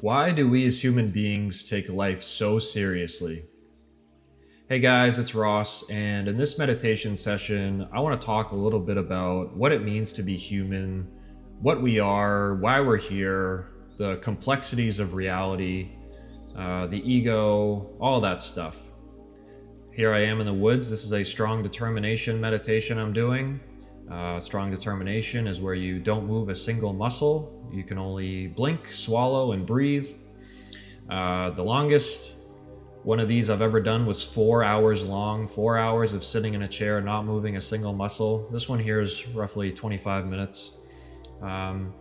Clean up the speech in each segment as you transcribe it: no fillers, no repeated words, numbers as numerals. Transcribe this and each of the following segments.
Why do we as human beings take life so seriously? Hey guys, it's Ross, and in this meditation session, I want to talk a little bit about what it means to be human, what we are, why we're here, the complexities of reality, the ego, all that stuff. Here I am in the woods. This is a strong determination meditation I'm doing. Strong determination is where you don't move a single muscle. You can only blink, swallow, and breathe. The longest one of these I've ever done was 4 hours long, 4 hours of sitting in a chair, not moving a single muscle. This one here is roughly 25 minutes. Um,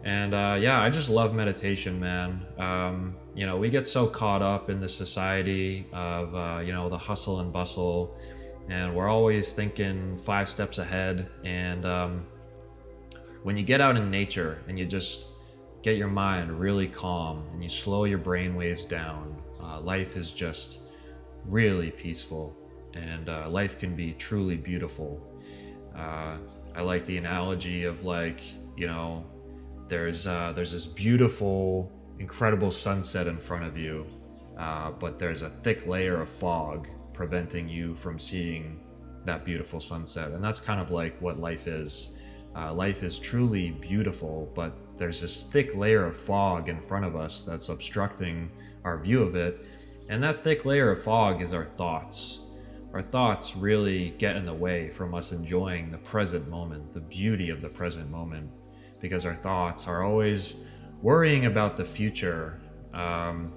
yeah, I just love meditation, man. We get so caught up in this society of, the hustle and bustle, and we're always thinking 5 steps ahead. And when you get out in nature and you just get your mind really calm and you slow your brain waves down, life is just really peaceful, and life can be truly beautiful. I like the analogy of, like, there's this beautiful, incredible sunset in front of you, but there's a thick layer of fog preventing you from seeing that beautiful sunset. And that's kind of like what life is. Life is truly beautiful, but there's this thick layer of fog in front of us that's obstructing our view of it. And that thick layer of fog is our thoughts. Our thoughts really get in the way from us enjoying the present moment, the beauty of the present moment, because our thoughts are always worrying about the future,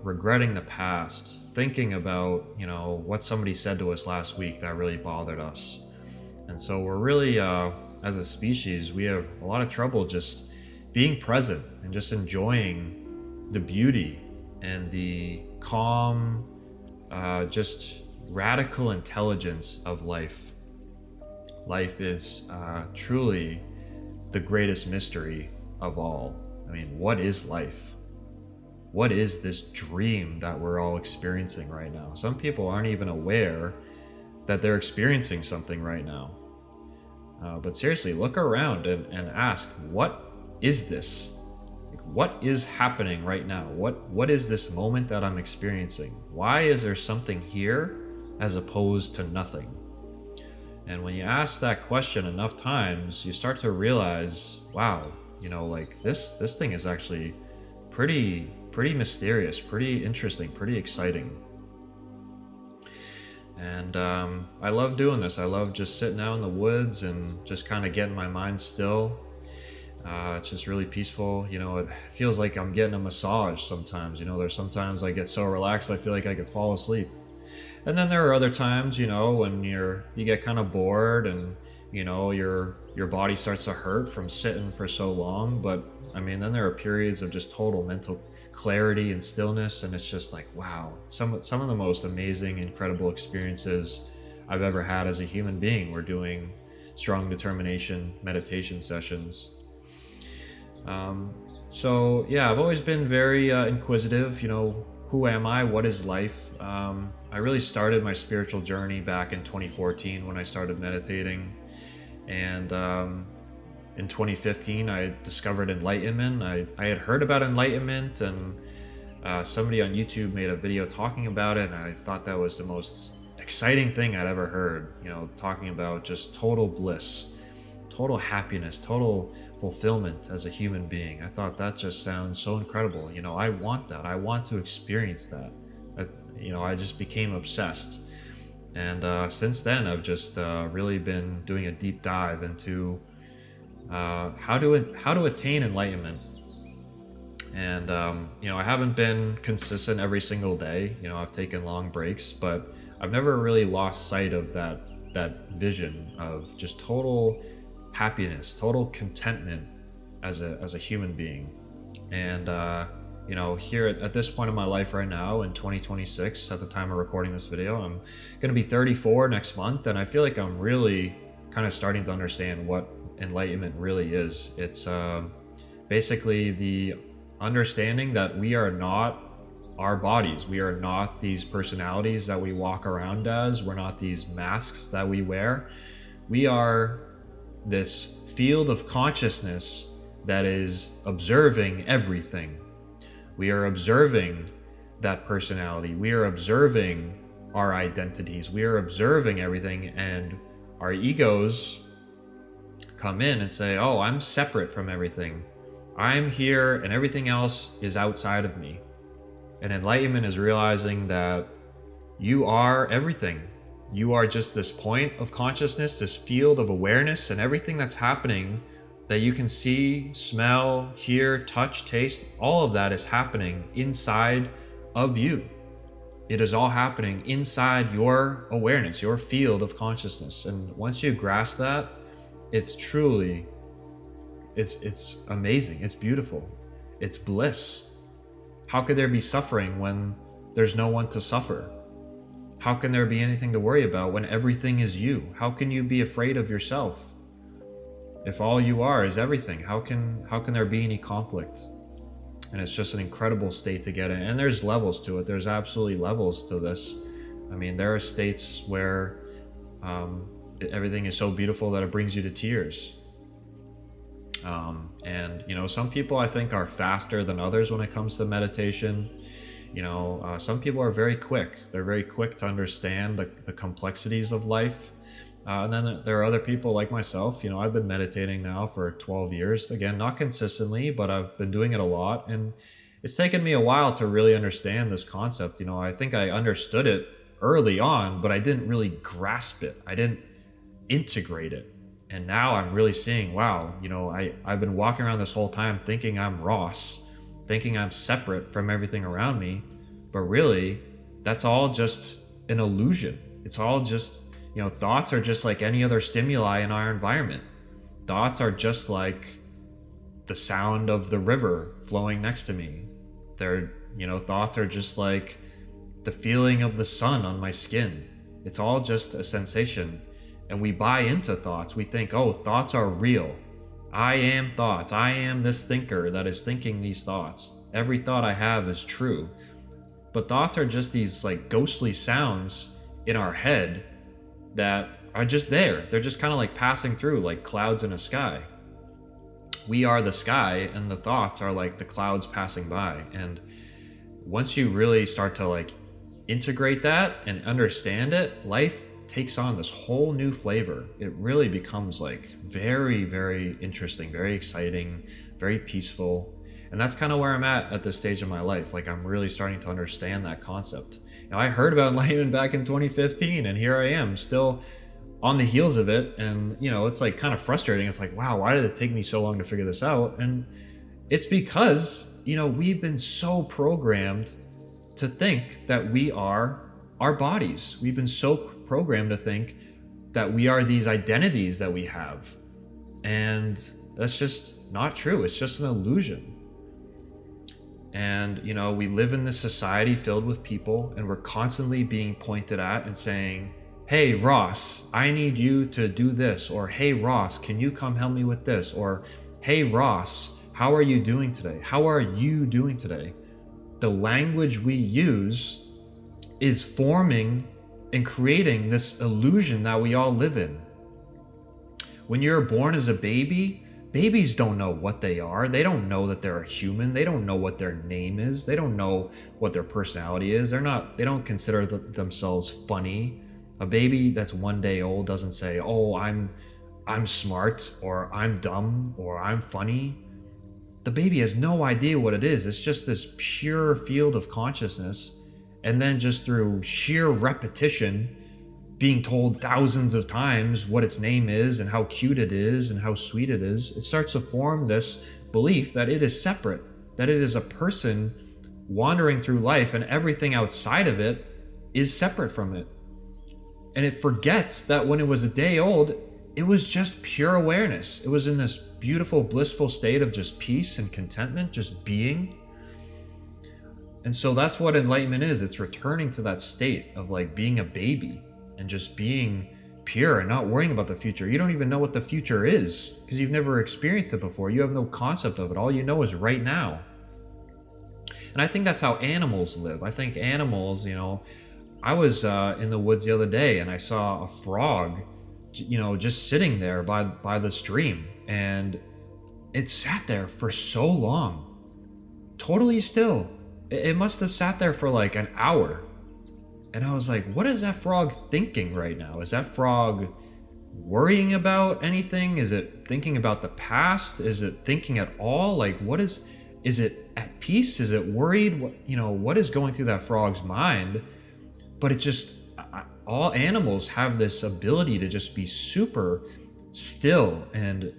regretting the past, thinking about, what somebody said to us last week that really bothered us. And so we're really, as a species, we have a lot of trouble just being present and just enjoying the beauty and the calm, just radical intelligence of life. Life is truly the greatest mystery of all. I mean, what is life? What is this dream that we're all experiencing right now? Some people aren't even aware that they're experiencing something right now. But seriously, look around and ask, what is this? Like, what is happening right now? What is this moment that I'm experiencing? Why is there something here as opposed to nothing? And when you ask that question enough times, you start to realize, wow, like this thing is actually pretty mysterious, pretty interesting, pretty exciting. And I love doing this. I love just sitting out in the woods and just kind of getting my mind still. It's just really peaceful. It feels like I'm getting a massage sometimes. There's sometimes I get so relaxed I feel like I could fall asleep. And then there are other times, when you get kind of bored and your body starts to hurt from sitting for so long. But I mean, then there are periods of just total mental clarity and stillness, and it's just like, wow, some of the most amazing, incredible experiences I've ever had as a human being were doing strong determination meditation sessions. So yeah, I've always been very inquisitive. Who am I? What is life? I really started my spiritual journey back in 2014 when I started meditating, and in 2015 I discovered enlightenment. I had heard about enlightenment, and somebody on YouTube made a video talking about it, and I thought that was the most exciting thing I'd ever heard. Talking about just total bliss, total happiness, total fulfillment as a human being. I thought that just sounds so incredible. I want that. I want to experience that. I just became obsessed. And since then, I've just really been doing a deep dive into how to attain enlightenment. And I haven't been consistent every single day. I've taken long breaks, but I've never really lost sight of that vision of just total happiness, total contentment as a human being. And here at this point in my life right now in 2026, at the time of recording this video, I'm going to be 34 next month, and I feel like I'm really kind of starting to understand what enlightenment really is. It's basically the understanding that we are not our bodies. We are not these personalities that we walk around as. We're not these masks that we wear. We are this field of consciousness that is observing everything. We are observing that personality. We are observing our identities. We are observing everything, and our egos come in and say, oh, I'm separate from everything. I'm here and everything else is outside of me. And enlightenment is realizing that you are everything. You are just this point of consciousness, this field of awareness, and everything that's happening that you can see, smell, hear, touch, taste, all of that is happening inside of you. It is all happening inside your awareness, your field of consciousness. And once you grasp that, it's truly, it's amazing. It's beautiful. It's bliss. How could there be suffering when there's no one to suffer? How can there be anything to worry about when everything is you? How can you be afraid of yourself if all you are is everything? How can there be any conflict? And it's just an incredible state to get in. And there's levels to it. There's absolutely levels to this. I mean, there are states where everything is so beautiful that it brings you to tears. And you know, some people I think are faster than others when it comes to meditation. You know, some people are very quick. They're very quick to understand the complexities of life. And then there are other people like myself. You know, I've been meditating now for 12 years. Again, not consistently, but I've been doing it a lot. And it's taken me a while to really understand this concept. You know, I think I understood it early on, but I didn't really grasp it. I didn't integrate it. And now I'm really seeing, wow, you know, I've been walking around this whole time thinking I'm Ross, thinking I'm separate from everything around me. But really, that's all just an illusion. It's all just, you know, thoughts are just like any other stimuli in our environment. Thoughts are just like the sound of the river flowing next to me. They're, you know, thoughts are just like the feeling of the sun on my skin. It's all just a sensation. And we buy into thoughts. We think, oh, thoughts are real. I am thoughts. I am this thinker that is thinking these thoughts. Every thought I have is true. But thoughts are just these like ghostly sounds in our head that are just there. They're just kind of like passing through like clouds in a sky. We are the sky, and the thoughts are like the clouds passing by. And once you really start to like integrate that and understand it, life takes on this whole new flavor. It really becomes like very, very interesting, very exciting, very peaceful. And that's kind of where I'm at this stage of my life. Like, I'm really starting to understand that concept. Now, I heard about enlightenment back in 2015, and here I am still on the heels of it. And, you know, it's like kind of frustrating. It's like, wow, why did it take me so long to figure this out? And it's because, you know, we've been so programmed to think that we are our bodies. We've been so programmed to think that we are these identities that we have. And that's just not true. It's just an illusion. And, you know, we live in this society filled with people, and we're constantly being pointed at and saying, hey, Ross, I need you to do this. Or, hey, Ross, can you come help me with this? Or, hey, Ross, how are you doing today? How are you doing today? The language we use is forming and creating this illusion that we all live in. When you're born as a baby, babies don't know what they are. They don't know that they're a human. They don't know what their name is. They don't know what their personality is. They don't consider themselves funny. A baby that's 1 day old doesn't say, oh, I'm smart, or I'm dumb, or I'm funny. The baby has no idea what it is. It's just this pure field of consciousness. And then just through sheer repetition, being told thousands of times what its name is and how cute it is and how sweet it is, it starts to form this belief that it is separate, that it is a person wandering through life, and everything outside of it is separate from it. And it forgets that when it was a day old, it was just pure awareness. It was in this beautiful, blissful state of just peace and contentment, just being. And so that's what enlightenment is. It's returning to that state of like being a baby and just being pure and not worrying about the future. You don't even know what the future is because you've never experienced it before. You have no concept of it. All you know is right now. And I think that's how animals live. I think animals, you know, I was in the woods the other day and I saw a frog, you know, just sitting there by the stream, and it sat there for so long, totally still. It must have sat there for like an hour. And I was like, what is that frog thinking right now? Is that frog worrying about anything? Is it thinking about the past? Is it thinking at all? Like, is it at peace? Is it worried? What is going through that frog's mind? But it just, all animals have this ability to just be super still, and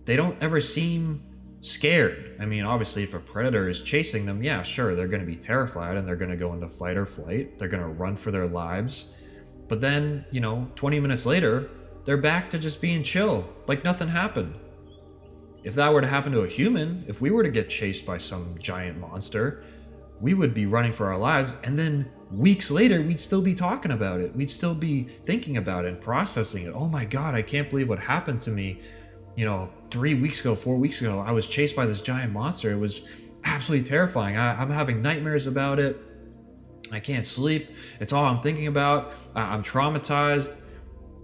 they don't ever seem scared. I mean, obviously, if a predator is chasing them, yeah, sure, they're going to be terrified and they're going to go into fight or flight. They're going to run for their lives. But then, 20 minutes later, they're back to just being chill, like nothing happened. If that were to happen to a human, if we were to get chased by some giant monster, we would be running for our lives, and then weeks later, we'd still be talking about it. We'd still be thinking about it and processing it. Oh my God, I can't believe what happened to me. 3 weeks ago, 4 weeks ago, I was chased by this giant monster. It was absolutely terrifying. I'm having nightmares about it. I can't sleep. It's all I'm thinking about. I'm traumatized.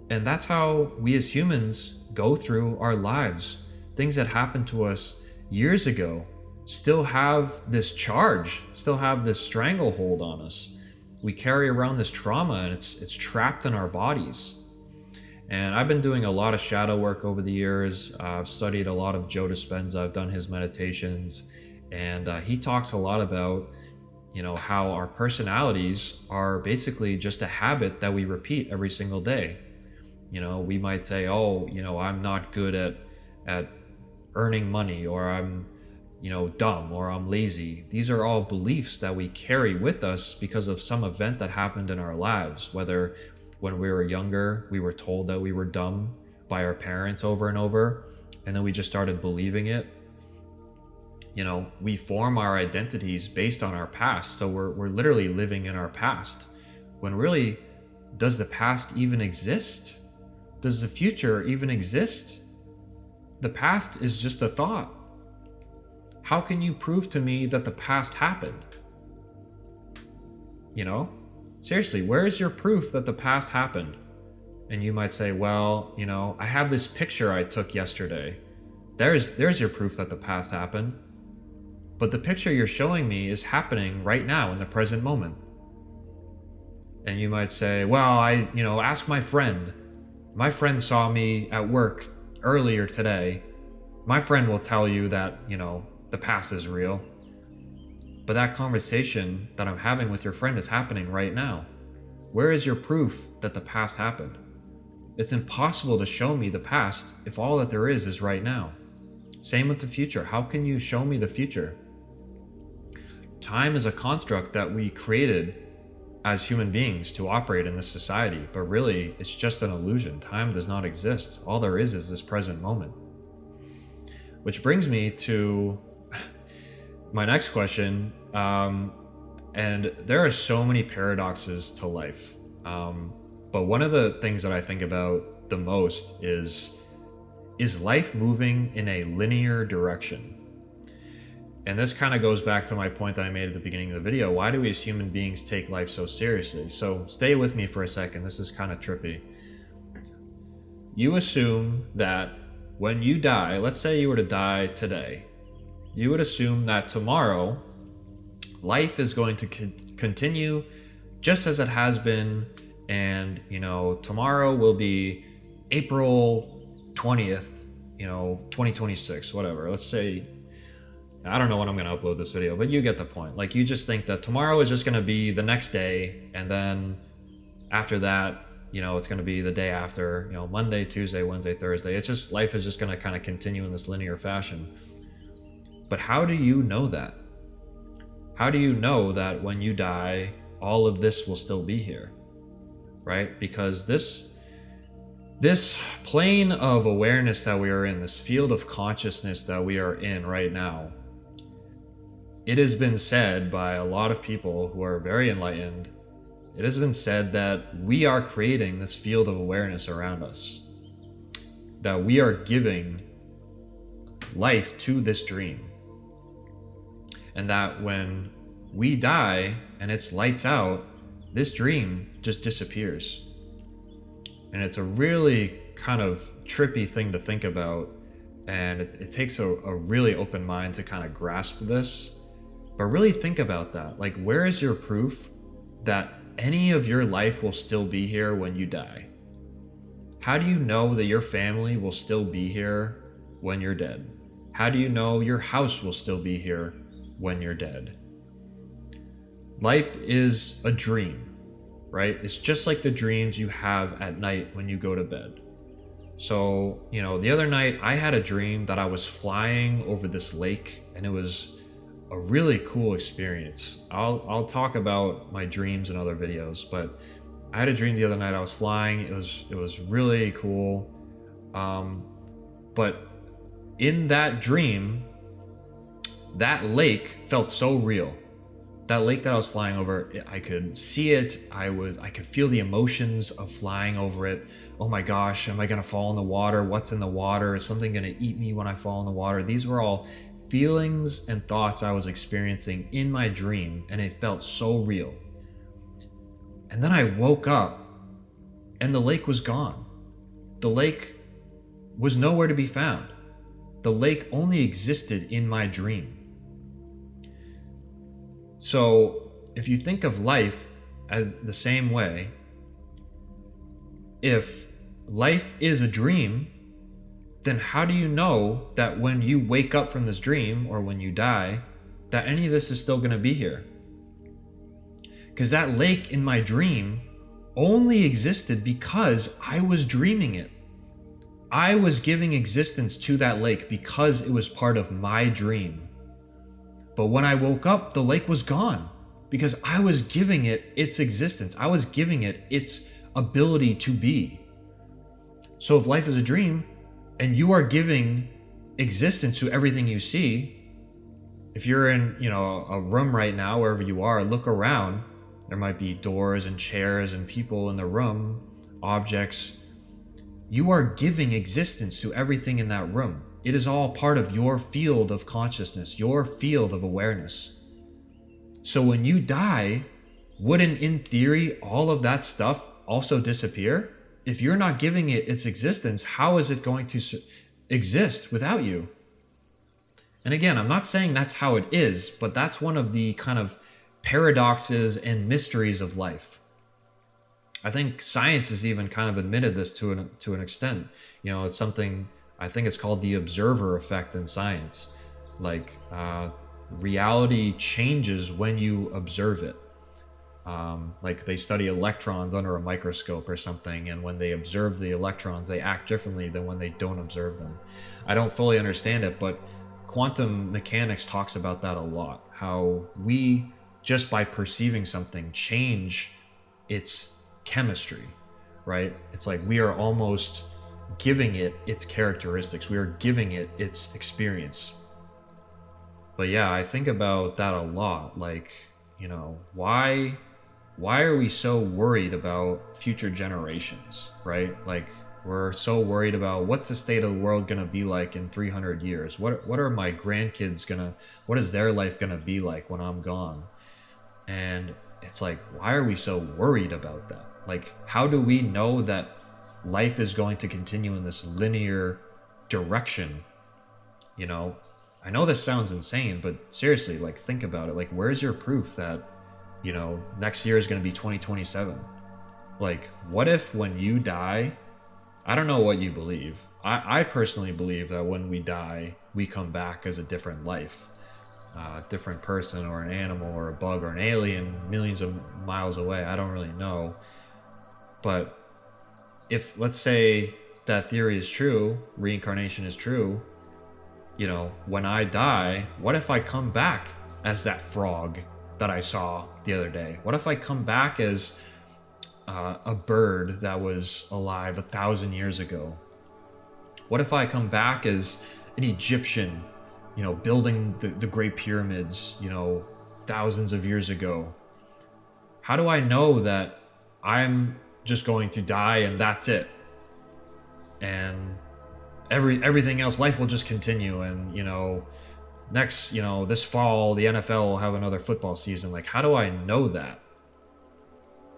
And that's how we as humans go through our lives. Things that happened to us years ago still have this charge, still have this stranglehold on us. We carry around this trauma, and it's trapped in our bodies. And I've been doing a lot of shadow work over the years. I've studied a lot of Joe Dispenza. I've done his meditations, and he talks a lot about, how our personalities are basically just a habit that we repeat every single day. We might say, oh, I'm not good at earning money, or I'm, dumb, or I'm lazy. These are all beliefs that we carry with us because of some event that happened in our lives, whether when we were younger, we were told that we were dumb by our parents over and over, and then we just started believing it. We form our identities based on our past, so we're literally living in our past. When really, does the past even exist? Does the future even exist? The past is just a thought. How can you prove to me that the past happened? Seriously, where is your proof that the past happened? And you might say, well, I have this picture I took yesterday. There's your proof that the past happened. But the picture you're showing me is happening right now in the present moment. And you might say, well, ask my friend. My friend saw me at work earlier today. My friend will tell you that, the past is real. But that conversation that I'm having with your friend is happening right now. Where is your proof that the past happened? It's impossible to show me the past if all that there is right now. Same with the future. How can you show me the future? Time is a construct that we created as human beings to operate in this society, but really it's just an illusion. Time does not exist. All there is this present moment. Which brings me to my next question, and there are so many paradoxes to life, but one of the things that I think about the most is life moving in a linear direction? And this kind of goes back to my point that I made at the beginning of the video. Why do we as human beings take life so seriously? So stay with me for a second. This is kind of trippy. You assume that when you die, let's say you were to die today, you would assume that tomorrow life is going to continue just as it has been, and tomorrow will be April 20th, 2026, whatever. Let's say, I don't know when I'm going to upload this video, but you get the point. Like, you just think that tomorrow is just going to be the next day, and then after that, it's going to be the day after, Monday, Tuesday, Wednesday, Thursday. It's just, life is just going to kind of continue in this linear fashion. But how do you know that? How do you know that when you die, all of this will still be here, right? Because this plane of awareness that we are in, this field of consciousness that we are in right now, it has been said by a lot of people who are very enlightened, it has been said that we are creating this field of awareness around us, that we are giving life to this dream. And that when we die and it's lights out, this dream just disappears. And it's a really kind of trippy thing to think about. And it takes a really open mind to kind of grasp this. But really think about that. Like, where is your proof that any of your life will still be here when you die? How do you know that your family will still be here when you're dead? How do you know your house will still be here when you're dead? Life is a dream, right? It's just like the dreams you have at night when you go to bed. So, the other night I had a dream that I was flying over this lake, and it was a really cool experience. I'll talk about my dreams in other videos, but I had a dream the other night. I was flying. It was really cool. But in that dream, that lake felt so real. That lake that I was flying over, I could see it. I could feel the emotions of flying over it. Oh my gosh, am I gonna fall in the water? What's in the water? Is something gonna eat me when I fall in the water? These were all feelings and thoughts I was experiencing in my dream, and it felt so real. And then I woke up and the lake was gone. The lake was nowhere to be found. The lake only existed in my dream. So if you think of life as the same way, if life is a dream, then how do you know that when you wake up from this dream or when you die, that any of this is still going to be here? Because that lake in my dream only existed because I was dreaming it. I was giving existence to that lake because it was part of my dream. But when I woke up, the lake was gone because I was giving it its existence. I was giving it its ability to be. So if life is a dream and you are giving existence to everything you see, if you're in, a room right now, wherever you are, look around. There might be doors and chairs and people in the room, objects. You are giving existence to everything in that room. It is all part of your field of consciousness, your field of awareness. So when you die, wouldn't, in theory, all of that stuff also disappear? If you're not giving it its existence, how is it going to exist without you? And again, I'm not saying that's how it is, but that's one of the kind of paradoxes and mysteries of life. I think science has even kind of admitted this to an extent. It's something, I think it's called the observer effect in science. Like, reality changes when you observe it. Like they study electrons under a microscope or something, and when they observe the electrons, they act differently than when they don't observe them. I don't fully understand it, but quantum mechanics talks about that a lot. How we, just by perceiving something, change its chemistry, right? It's like we are almost giving it its characteristics. We are giving it its experience. But yeah, I think about that a lot. Like, why are we so worried about future generations, right? Like, we're so worried about what's the state of the world going to be like in 300 years? What are my grandkids what is their life going to be like when I'm gone? And it's like, why are we so worried about that? Like, how do we know that life is going to continue in this linear direction? I know this sounds insane, but seriously, like, think about it. Like, where's your proof that, next year is going to be 2027? Like, what if when you die, I don't know what you believe. I personally believe that when we die, we come back as a different life. A different person or an animal or a bug or an alien millions of miles away. I don't really know. But if, let's say, that theory is true, reincarnation is true, when I die, what if I come back as that frog that I saw the other day? What if I come back as a bird that was alive 1,000 years ago? What if I come back as an Egyptian, building the Great Pyramids, thousands of years ago? How do I know that I'm just going to die and that's it? And everything else, life will just continue, and next, this fall the NFL will have another football season. Like, how do I know that?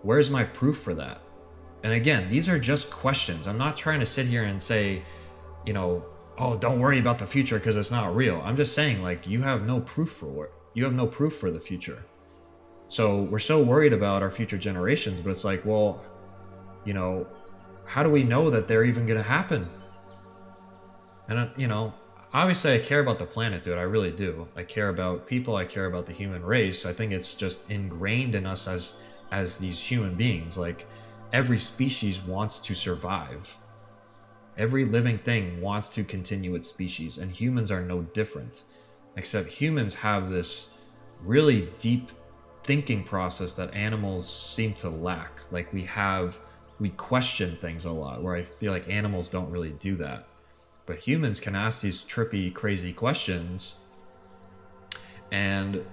Where's my proof for that? And again, these are just questions. I'm not trying to sit here and say, oh, don't worry about the future because it's not real. I'm just saying, like, you have no proof for it. you have no proof for the future. So we're so worried about our future generations, but it's like, well, you know, how do we know that they're even going to happen? And obviously I care about the planet, dude. I really do. I care about people. I care about the human race. I think it's just ingrained in us as these human beings. Like, every species wants to survive. Every living thing wants to continue its species, and humans are no different. Except humans have this really deep thinking process that animals seem to lack. Like, we question things a lot, where I feel like animals don't really do that. But humans can ask these trippy, crazy questions, and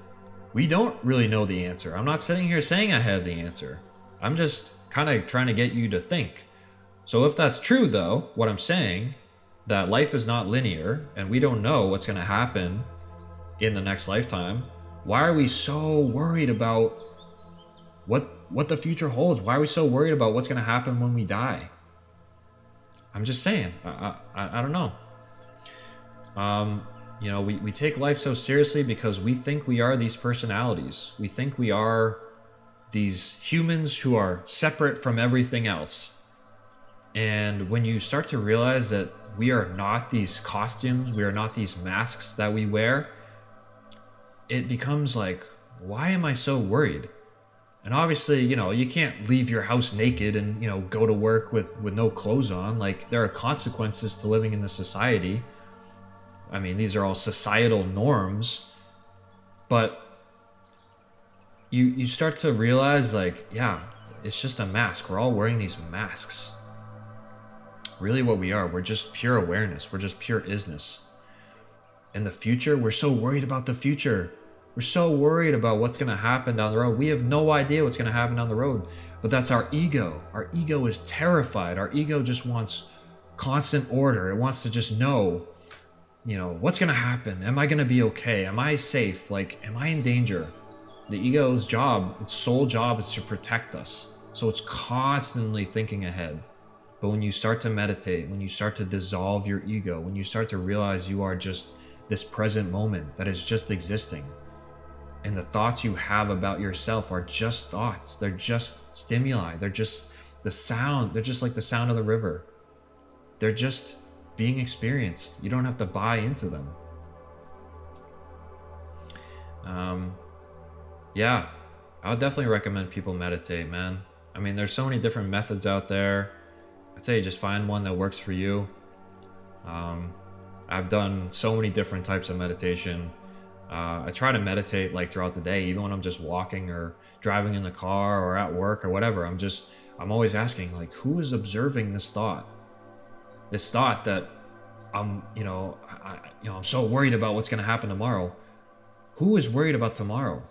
we don't really know the answer. I'm not sitting here saying I have the answer. I'm just kind of trying to get you to think. So if that's true, though, what I'm saying, that life is not linear and we don't know what's going to happen in the next lifetime, why are we so worried about what the future holds? Why are we so worried about what's going to happen when we die? I'm just saying. I don't know. We take life so seriously because we think we are these personalities. We think we are these humans who are separate from everything else. And when you start to realize that we are not these costumes, we are not these masks that we wear, it becomes like, why am I so worried? And obviously, you can't leave your house naked and, go to work with no clothes on. Like, there are consequences to living in this society. I mean, these are all societal norms. But you start to realize, like, yeah, it's just a mask. We're all wearing these masks. Really what we are, we're just pure awareness. We're just pure isness. In the future, we're so worried about the future. We're so worried about what's going to happen down the road. We have no idea what's going to happen down the road. But that's our ego. Our ego is terrified. Our ego just wants constant order. It wants to just know, what's going to happen? Am I going to be okay? Am I safe? Like, am I in danger? The ego's job, its sole job, is to protect us. So it's constantly thinking ahead. But when you start to meditate, when you start to dissolve your ego, when you start to realize you are just this present moment that is just existing, and the thoughts you have about yourself are just thoughts. They're just stimuli. They're just the sound. They're just like the sound of the river. They're just being experienced. You don't have to buy into them. Yeah, I would definitely recommend people meditate, man. I mean, there's so many different methods out there. I'd say just find one that works for you. I've done so many different types of meditation. I try to meditate like throughout the day, even when I'm just walking or driving in the car or at work or whatever. I'm always asking, like, who is observing this thought? This thought that I'm so worried about what's going to happen tomorrow. Who is worried about tomorrow?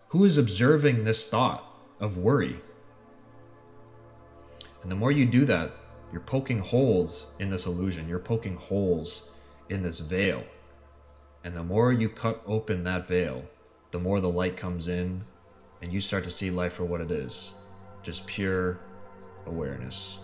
Who is observing this thought of worry? And the more you do that, you're poking holes in this illusion. You're poking holes in this veil. And the more you cut open that veil, the more the light comes in and you start to see life for what it is. Just pure awareness.